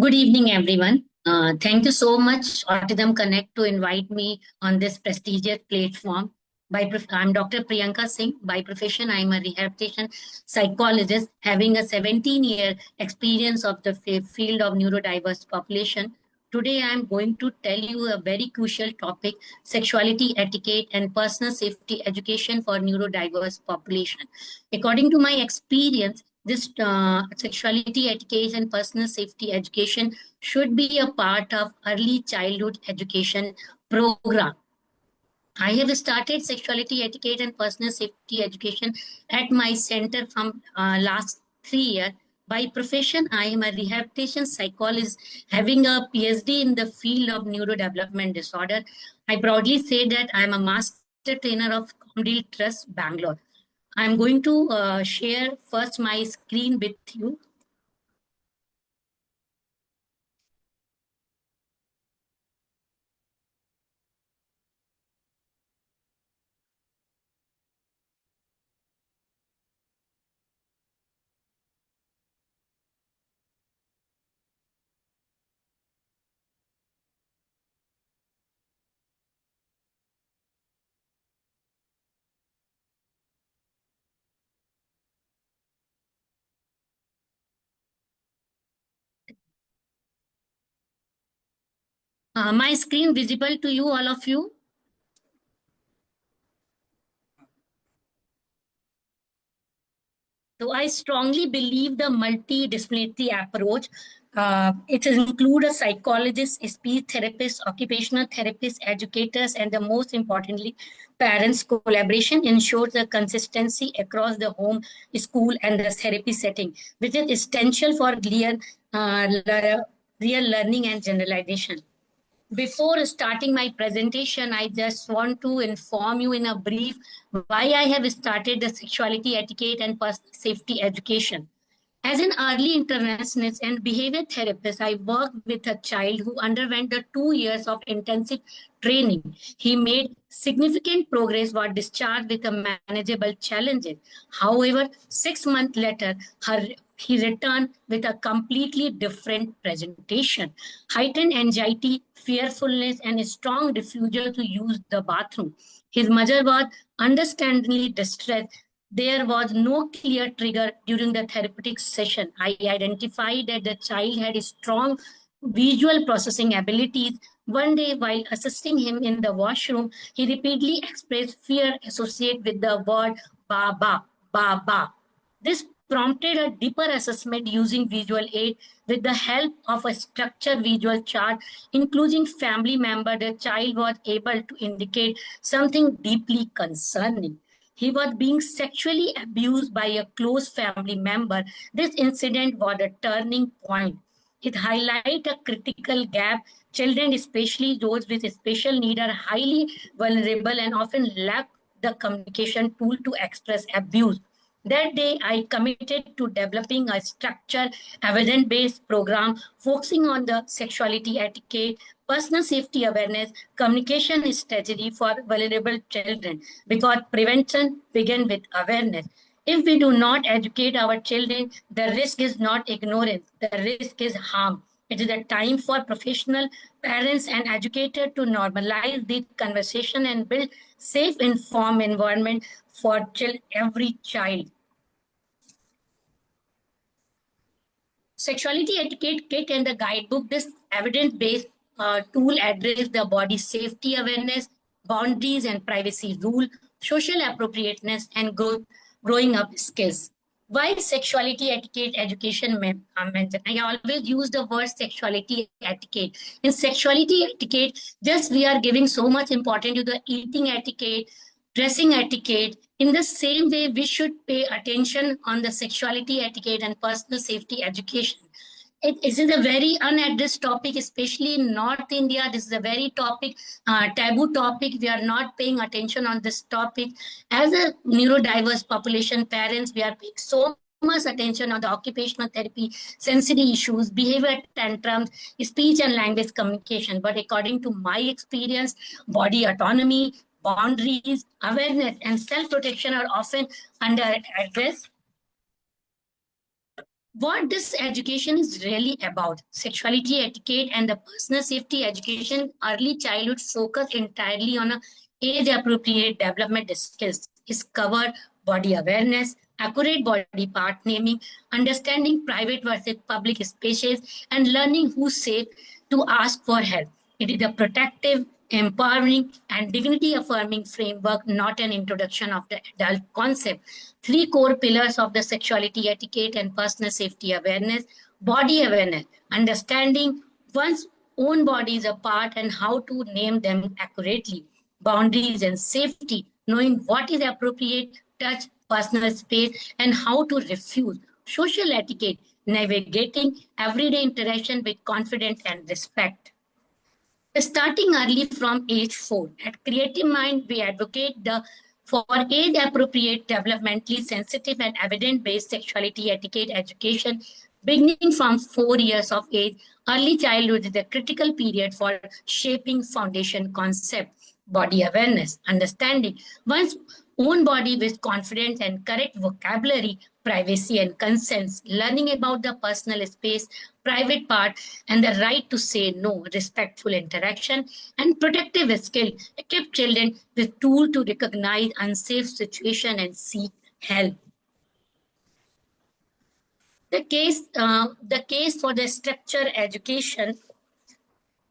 Good evening, everyone. Thank you so much, Autism Connect, to invite me on this prestigious platform. I'm Dr. Priyanka Singh. By profession, I'm a rehabilitation psychologist having a 17-year experience of the field of neurodiverse population. Today, I'm going to tell you a very crucial topic, sexuality etiquette and personal safety education for neurodiverse population. According to my experience, this sexuality etiquette and personal safety education should be a part of early childhood education program. I have started sexuality etiquette and personal safety education at my center from last 3 years. By profession, I am a rehabilitation psychologist having a PhD in the field of neurodevelopment disorder. I proudly say that I am a master trainer of Comdeal Trust, Bangalore. I'm going to share first my screen with you. My screen visible to you, all of you? So I strongly believe the multidisciplinary approach. It includes a psychologist, speech therapist, occupational therapists, educators, and the most importantly, parents' collaboration ensures the consistency across the home, school, and the therapy setting, which is essential for real learning and generalization. Before starting my presentation, I just want to inform you in a brief why I have started the sexuality etiquette and personal safety education. As an early interventionist and behavior therapist, I worked with a child who underwent the 2 years of intensive training. He made significant progress, was discharged with a manageable challenges. However, 6 months later, he returned with a completely different presentation, heightened anxiety, fearfulness, and a strong refusal to use the bathroom. His mother was understandably distressed. There was no clear trigger during the therapeutic session. I identified that the child had strong visual processing abilities. One day, while assisting him in the washroom, he repeatedly expressed fear associated with the word Baba, Baba. This prompted a deeper assessment using visual aid with the help of a structured visual chart, including family member. The child was able to indicate something deeply concerning. He was being sexually abused by a close family member. This incident was a turning point. It highlights a critical gap. Children, especially those with special need, are highly vulnerable and often lack the communication tool to express abuse. That day, I committed to developing a structured, evidence based program focusing on the sexuality etiquette, personal safety awareness, communication strategy for vulnerable children, because prevention begins with awareness. If we do not educate our children, the risk is not ignorance, the risk is harm. It is a time for professional, parents, and educators to normalize this conversation and build safe, informed environment for every child. Sexuality etiquette kit and the guidebook, this evidence-based tool address the body safety awareness, boundaries and privacy rule, social appropriateness, and growing up skills. Why sexuality etiquette education mentioned? I always use the word sexuality etiquette. In sexuality etiquette, just we are giving so much importance to the eating etiquette, dressing etiquette. In the same way, we should pay attention on the sexuality etiquette and personal safety education. It is a very unaddressed topic, especially in North India. This is a very taboo topic. We are not paying attention on this topic. As a neurodiverse population, parents, we are paying so much attention on the occupational therapy, sensory issues, behavior tantrums, speech and language communication. But according to my experience, body autonomy, boundaries, awareness, and self protection are often under address. What this education is really about. Sexuality etiquette and the personal safety education, early childhood focus entirely on a age appropriate development skills is covered body awareness, accurate body part naming, understanding private versus public spaces, and learning who's safe to ask for help. It is a protective, empowering, and dignity affirming framework, not an introduction of the adult concept. Three core pillars of the sexuality etiquette and personal safety awareness: body awareness, understanding one's own body is a part and how to name them accurately; boundaries and safety, knowing what is appropriate touch, personal space, and how to refuse; social etiquette, navigating everyday interaction with confidence and respect. Starting early from age 4. At Creative Mind, we advocate for age-appropriate, developmentally sensitive, and evidence-based sexuality etiquette education beginning from 4 years of age. Early childhood is a critical period for shaping foundation concept, body awareness, understanding one's own body with confidence and correct vocabulary, privacy and consents, learning about the personal space, private part, and the right to say no, respectful interaction, and protective skill equip children with tool to recognize unsafe situation and seek help. The case for the structure education.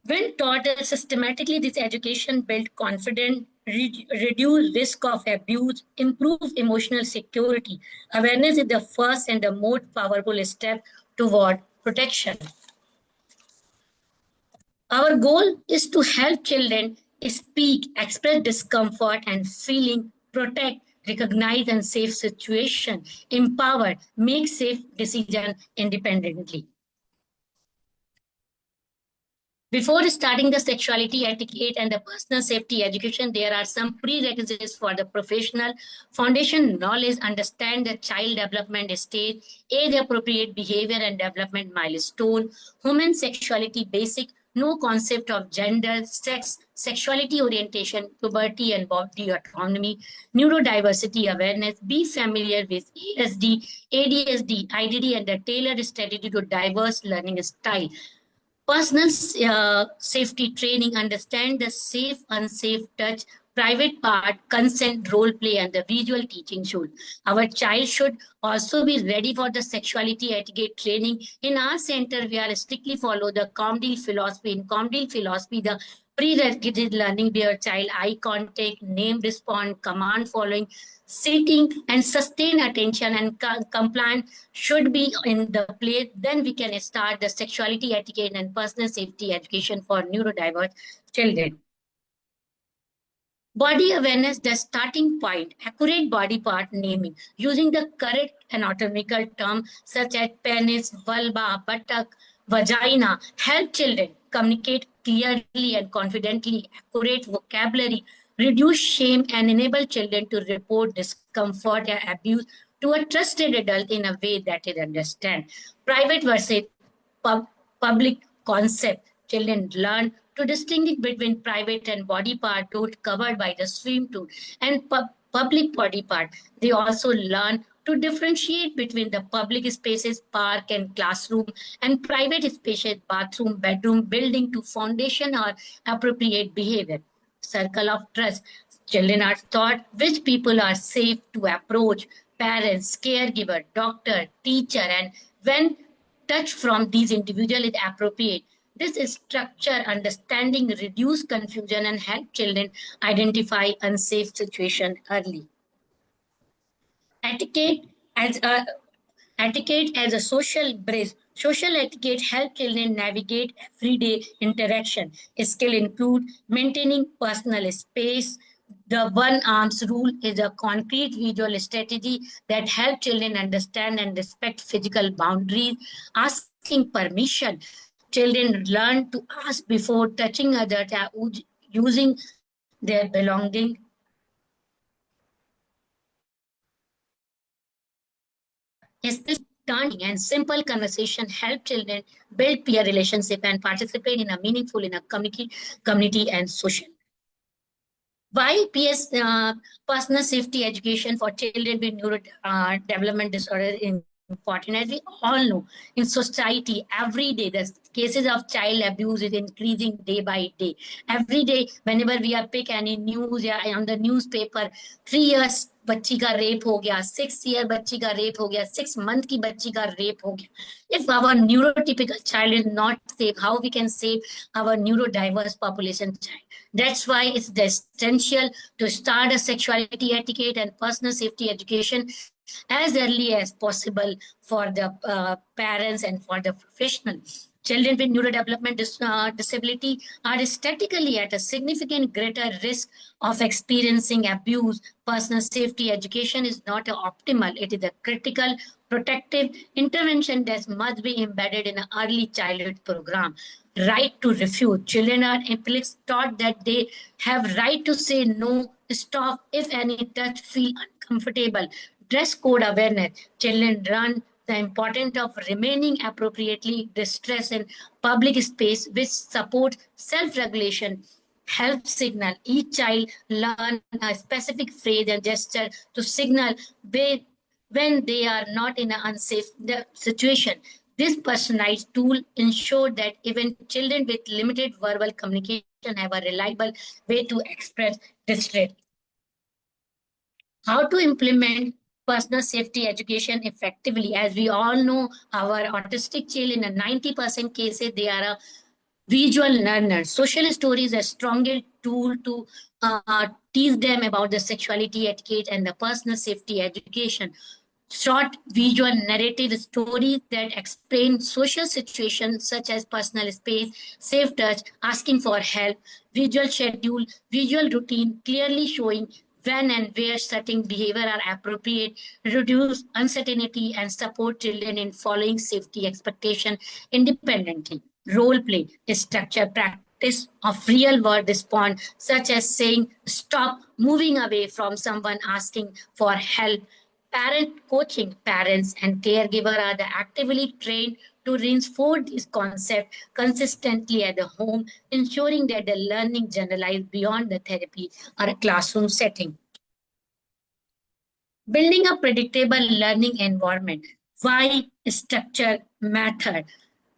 When taught systematically, this education build confidence, reduce risk of abuse, improve emotional security. Awareness is the first and the most powerful step toward protection. Our goal is to help children speak, express discomfort and feeling, protect, recognize and safe situation, empower, make safe decision independently. Before starting the sexuality etiquette and the personal safety education, there are some prerequisites for the professional. Foundation knowledge, understand the child development stage, age appropriate behavior and development milestone, human sexuality basic, no concept of gender, sex, sexuality orientation, puberty and body autonomy, neurodiversity awareness, be familiar with ASD, ADSD, IDD and the tailored strategy to diverse learning style. Personal safety training, understand the safe, unsafe touch, private part, consent, role play, and the visual teaching should. Our child should also be ready for the sexuality etiquette training. In our center, we are strictly follow the Comdeal philosophy. In Comdeal philosophy, the prerequisite learning where child eye contact, name respond, command following, sitting and sustain attention and compliance should be in the place. Then we can start the sexuality etiquette and personal safety education for neurodiverse children. Body awareness, the starting point, accurate body part naming, using the correct anatomical term such as penis, vulva, buttock, vagina, help children communicate clearly and confidently, accurate vocabulary, reduce shame, and enable children to report discomfort and abuse to a trusted adult in a way that is understand. Private versus pub- public concept. Children learn to distinguish between private and body part covered by the swim tool and public body part. They also learn to differentiate between the public spaces, park and classroom, and private spaces, bathroom, bedroom, building to foundation or appropriate behavior. Circle of trust. Children are taught which people are safe to approach, parents, caregiver, doctor, teacher, and when touch from these individuals is appropriate. This structure understanding reduce confusion and help children identify unsafe situation early. Etiquette as a etiquette as a social bridge. Social etiquette help children navigate everyday interaction. Skill include maintaining personal space. The one arms rule is a concrete visual strategy that help children understand and respect physical boundaries. Asking permission. Children learn to ask before touching others, using their belonging. Turning and simple conversation help children build peer relationship and participate in a meaningful in a community and social. Why personal safety education for children with neurodevelopment disorder is important. As we all know, in society, every day, the cases of child abuse is increasing day by day. Every day, whenever we are pick any news या on the newspaper, 3 years बच्ची का rape हो गया, 6 year बच्ची का rape हो गया, 6 month की बच्ची का रेप हो गया. If our neurotypical child is not safe, how we can save our neurodiverse population child? That's why it's essential to start a sexuality etiquette and personal safety education as early as possible for the parents and for the professionals. Children with neurodevelopment disability are statistically at a significant greater risk of experiencing abuse. Personal safety education is not optimal. It is a critical protective intervention that must be embedded in an early childhood program. Right to refuse. Children are taught that they have right to say no, stop if any touch feel uncomfortable. Dress code awareness. Children learn the importance of remaining appropriately dressed in public space, which supports self-regulation. Help signal. Each child learn a specific phrase and gesture to signal when they are not in an unsafe situation. This personalized tool ensures that even children with limited verbal communication have a reliable way to express distress. How to implement personal safety education effectively? As we all know, our autistic child in a 90% cases, they are a visual learner. Social stories are a stronger tool to teach them about the sexuality etiquette and the personal safety education. Short visual narrative stories that explain social situations such as personal space, safe touch, asking for help, visual schedule, visual routine, clearly showing when and where certain behavior are appropriate, reduce uncertainty and support children in following safety expectation independently. Role play is structured practice of real world response, such as saying stop, moving away from someone asking for help. Parent coaching. Parents and caregiver are the actively trained to reinforce this concept consistently at the home, ensuring that the learning generalizes beyond the therapy or a classroom setting. Building a predictable learning environment. Why structure matter?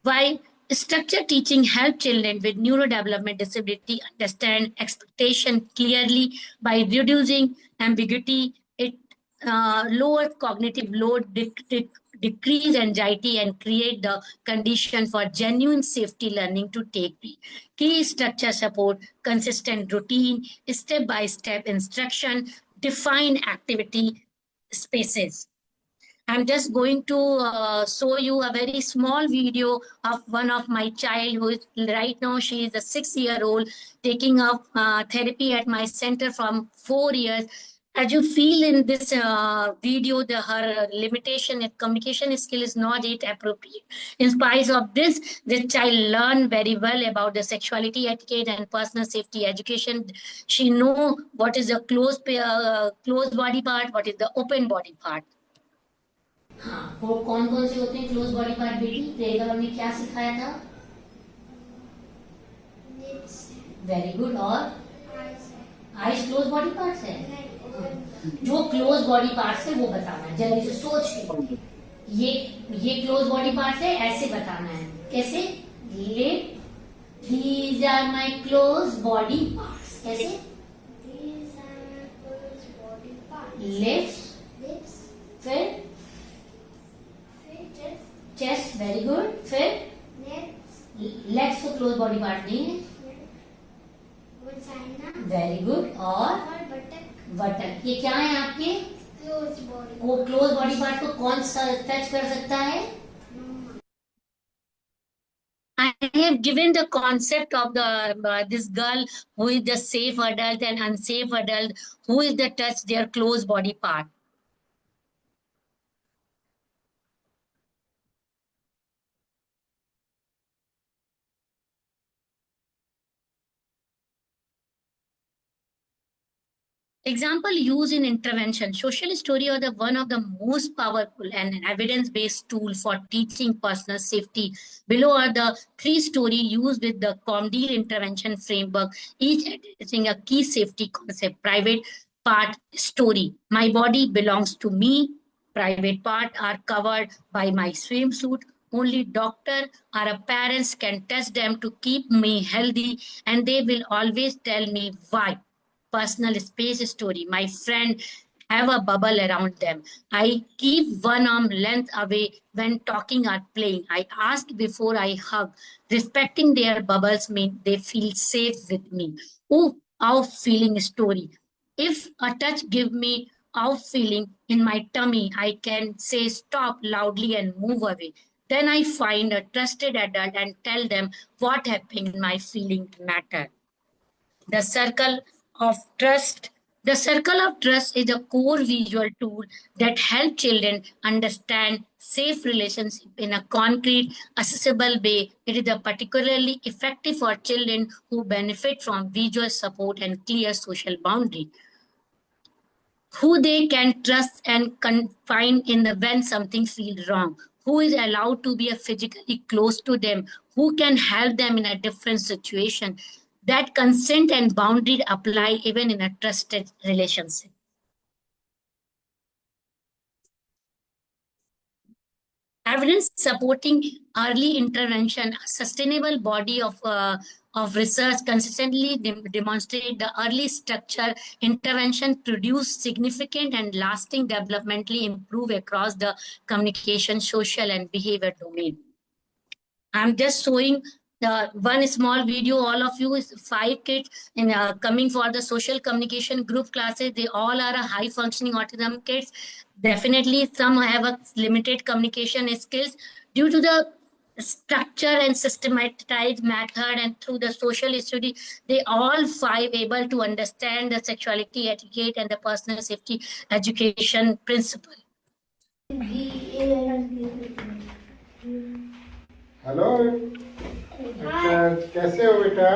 Why structure teaching help children with neurodevelopment disability understand expectation clearly by reducing ambiguity. It lowers cognitive load, decrease anxiety, and create the condition for genuine safety learning to take place. Key structure support, consistent routine, step-by-step instruction, define activity spaces. I'm just going to show you a very small video of one of my child who is right now, she is a 6-year-old taking up therapy at my center from 4 years. As you feel in this video, her limitation and communication skill is not yet appropriate. In spite of this, the child learned very well about the sexuality etiquette and personal safety education. She know what is the closed body part, what is the open body part. हाँ, वो कौन कौन से होते हैं close body part बेटी? प्रियंका ने क्या सिखाया था? Very good. और आईज क्लोज बॉडी पार्ट्स है? जो क्लोज बॉडी पार्ट्स है वो बताना है, जल्दी से सोच के. ये क्लोज बॉडी पार्ट्स है, ऐसे बताना है. कैसे? Lip, these are my close body parts. कैसे? लिप्स, फिर चेस्ट. Very good. फिर लेग्स तो क्लोज बॉडी पार्ट नहीं है. Very good. और बटक. ये क्या है आपके क्लोज बॉडी पार्ट को कौन सा टच कर सकता है? I have given the concept of the this girl who is the safe adult and unsafe adult, who is the touch their close body part. Example used in intervention. Social story are the one of the most powerful and evidence-based tool for teaching personal safety. Below are the 3 story used with the COMDEAL intervention framework, each addressing a key safety concept. Private part story. My body belongs to me. Private part are covered by my swimsuit. Only doctor or a parents can touch them to keep me healthy, and they will always tell me why. Personal space story. My friend have a bubble around them. I keep one arm length away when talking or playing. I ask before I hug. Respecting their bubbles means they feel safe with me. Oh, our feeling story. If a touch give me out feeling in my tummy, I can say stop loudly and move away. Then I find a trusted adult and tell them what happened in my feeling matter. The circle of trust. The circle of trust is a core visual tool that helps children understand safe relationship in a concrete, accessible way. It is a particularly effective for children who benefit from visual support and clear social boundary, who they can trust and confide in the when something feels wrong, who is allowed to be a physically close to them, who can help them in a different situation. That consent and boundary apply even in a trusted relationship. Evidence supporting early intervention, a sustainable body of research consistently demonstrate the early structure intervention produce significant and lasting developmentally improve across the communication, social, and behavior domain. I'm just showing the one small video. All of you is 5 kids in coming for the social communication group classes. They all are a high functioning autism kids. Definitely, some have a limited communication skills due to the structure and systematized method and through the social study. They all 5 able to understand the sexuality etiquette and the personal safety education principle. Hello अच्छा कैसे हो बेटा?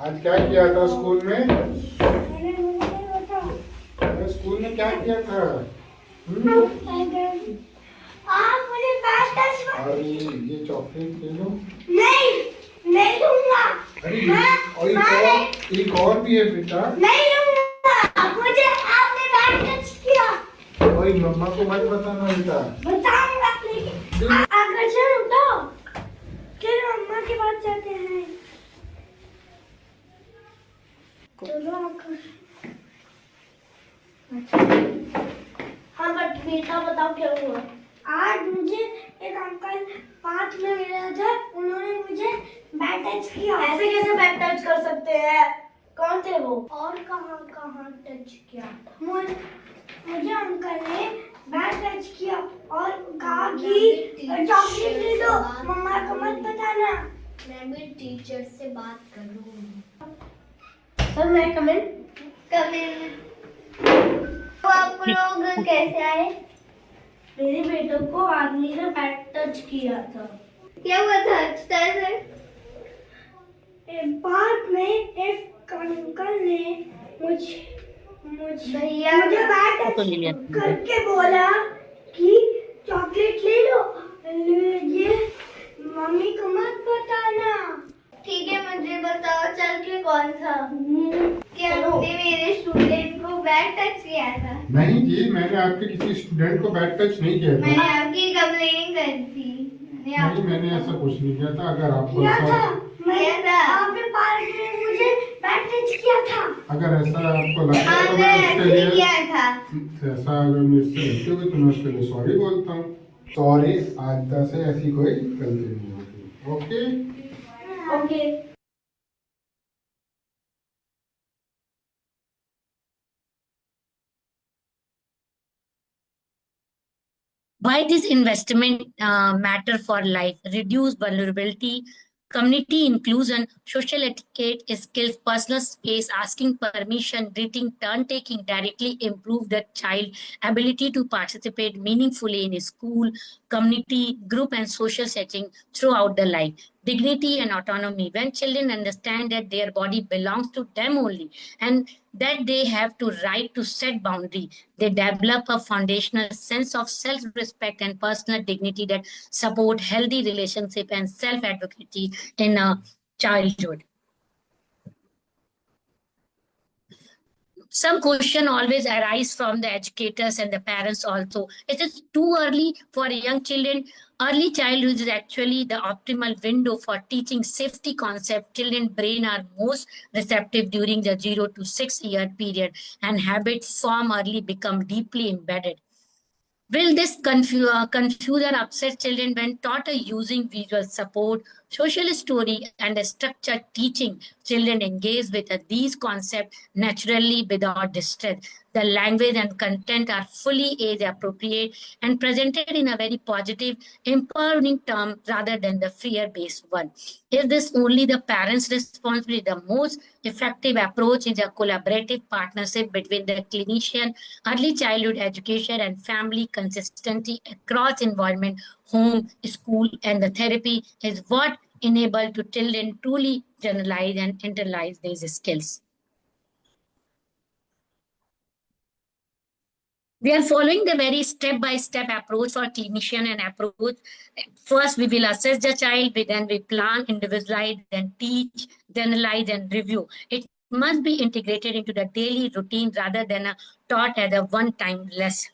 आज क्या किया था school में? अरे स्कूल में क्या किया था? अरे ये चॉकलेट ले लो। नहीं लूंगा। अरे और एक और भी है बेटा। नहीं लूंगा। मुझे आपने बैट टच किया। ओए मम्मा को मत बताना बेटा। बताऊंगा लेकिन आकर्षण उठाओ। फिर मम्मा के पास जाते हैं। चलो हाँ बट बेटा बताओ क्या हुआ? आज मुझे एक अंकल पार्क में मिला था, उन्होंने मुझे बैट टच किया। ऐसे कैसे बैट टच कर सकते हैं? कौन थे वो? और कहाँ कहाँ टच किया? मुझे अंकल ने बैट टच किया और कहा कि चॉकलेट ले लो, मम्मा को मत बताना। मैं भी टीचर से बात करूँगी। सर मैं कमिंग। तो आप लोग कैसे आए? मेरे बेटे को आदमी ने बैट टच किया था। क्या हुआ था? सर एक पार्क में एक अंकल ने मुझे बैट टच करके बोला कि चॉकलेट ले लो, ये मम्मी को मत बताना। ठीक है मुझे बताओ चल के कौन था? क्या आपने मेरे स्टूडेंट को बैट टच किया था? नहीं जी, मैंने आपके किसी स्टूडेंट को बैट टच नहीं किया था। मैंने आपकी कंप्लेन कर दी। नहीं मैंने ऐसा कुछ नहीं किया था। अगर आपको आपने पार्क में मुझे बैट टच किया था। अगर ऐसा आपको लगता है तो मैं उसके लिए ऐसा अगर मेरे से गलती होगी तो मैं उसके लिए सॉरी बोलता हूँ। सॉरी, आइंदा से ऐसी कोई गलती नहीं होगी। Okay okay. Why this investment matter for life? Reduce vulnerability, community inclusion, social etiquette skills, personal space, asking permission, greeting, turn taking directly improve the child ability to participate meaningfully in school, community, group, and social setting throughout the life. Dignity and autonomy. When children understand that their body belongs to them only and that they have to right to set boundary, they develop a foundational sense of self-respect and personal dignity that support healthy relationship and self-advocacy in childhood. Some question always arise from the educators and the parents also. Is it too early for young children? Early childhood is actually the optimal window for teaching safety concept. Children brain are most receptive during the 0 to 6 year period, and habits form early become deeply embedded. Will this confuse or upset children when taught using visual support, social story, and a structured teaching? Children engage with these concepts naturally without distress. The language and content are fully age appropriate and presented in a very positive, empowering term rather than the fear based one. Is this only the parents' responsibility? The most effective approach is a collaborative partnership between the clinician, early childhood education, and family consistency across environment, home, school, and the therapy is what enable to children truly generalize and internalize these skills. We are following the very step-by-step approach for clinician and approach. First, we will assess the child, then we plan, individualize, then teach, generalize, and review. It must be integrated into the daily routine rather than taught as a one-time lesson.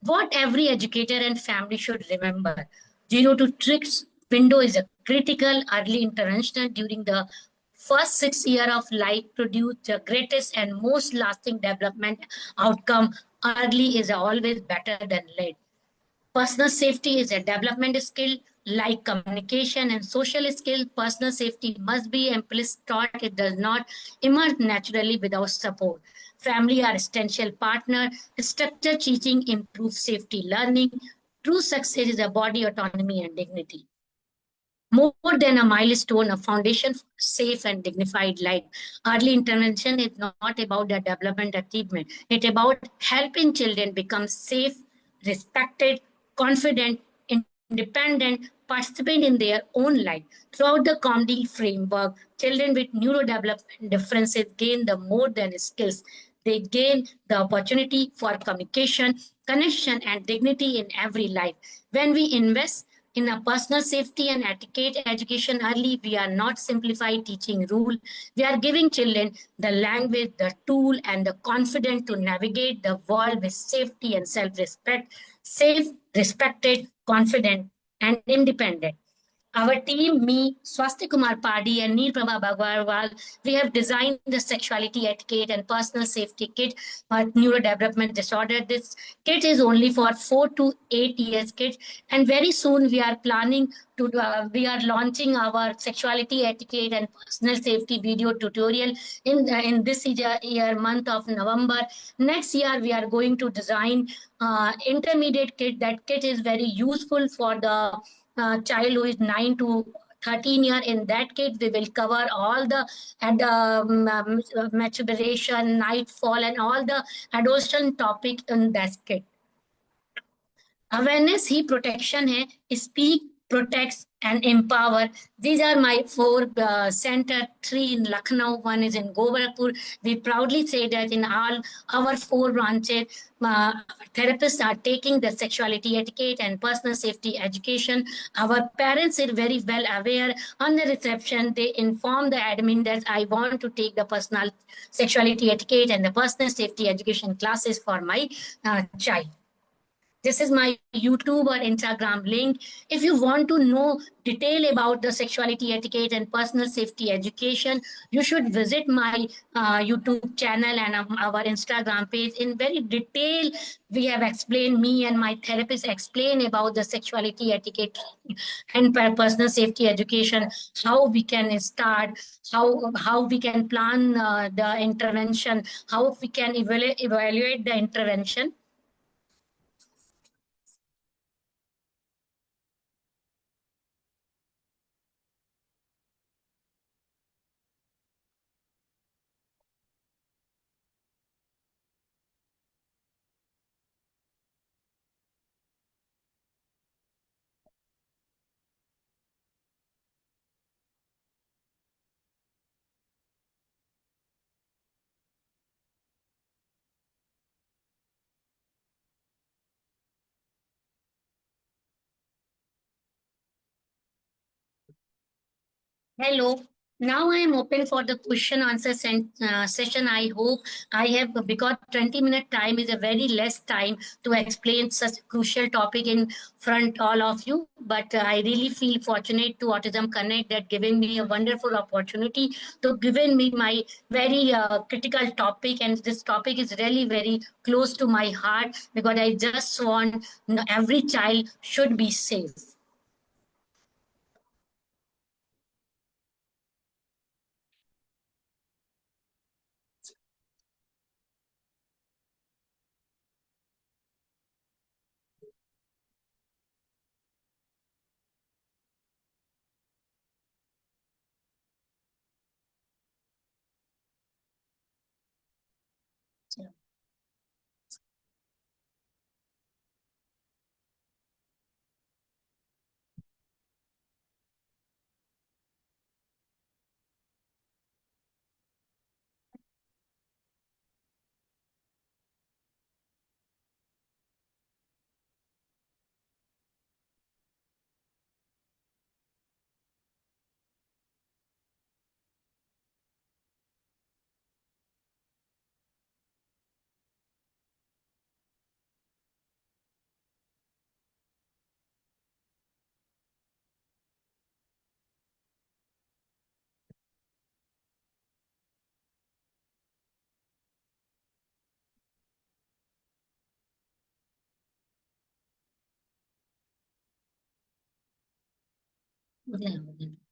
What every educator and family should remember: 0 to 6 window is a critical early intervention during the first 6 years of life produce the greatest and most lasting development outcome. Early is always better than late. Personal safety is a development skill like communication and social skill. Personal safety must be implicit taught. It does not emerge naturally without support. Family are essential partner. Structured teaching improves safety learning. True success is a body autonomy and dignity. More than a milestone, a foundation for safe and dignified life. Early intervention is not about the development achievement. It's about helping children become safe, respected, confident, independent, participate in their own life. Throughout the COMD framework, children with neurodevelopment differences gain the more than skills. They gain the opportunity for communication, connection, and dignity in every life. When we invest in a personal safety and etiquette education early, we are not simplifying teaching rule. We are giving children the language, the tool, and the confidence to navigate the world with safety and self-respect. Safe, respected, confident, and independent. Our team, me, Swasti Kumar Padi, and Neil Prabha Bhagwarwal, we have designed the sexuality etiquette and personal safety kit for neurodevelopment disorder. This kit is only for 4 to 8 years kids, and very soon we are planning to. We are launching our sexuality etiquette and personal safety video tutorial in this year month of November. Next year we are going to design intermediate kit. That kit is very useful for the child who is 9 to 13 year. In that case, we will cover all the maturation, nightfall, and all the adolescent topic in that kit. Awareness he protection है. Speak, protects, and empower. These are my four center, 3 in Lucknow, 1 is in Gorakhpur. We proudly say that in all our 4 branches, therapists are taking the sexuality etiquette and personal safety education. Our parents are very well aware. On the reception, they inform the admin that I want to take the personal sexuality etiquette and the personal safety education classes for my child. This is my YouTube or Instagram link. If you want to know detail about the sexuality etiquette and personal safety education, you should visit my YouTube channel and our Instagram page. In very detail, we have explained, me and my therapist explain about the sexuality etiquette and personal safety education, how we can start, how we can plan the intervention, how we can evaluate the intervention. Hello. Now I am open for the question answer session. I hope I have, because 20-minute time is a very less time to explain such crucial topic in front all of you. But I really feel fortunate to Autism Connect that giving me a wonderful opportunity to giving me my very critical topic, and this topic is really very close to my heart because I just want every child should be safe. Yeah.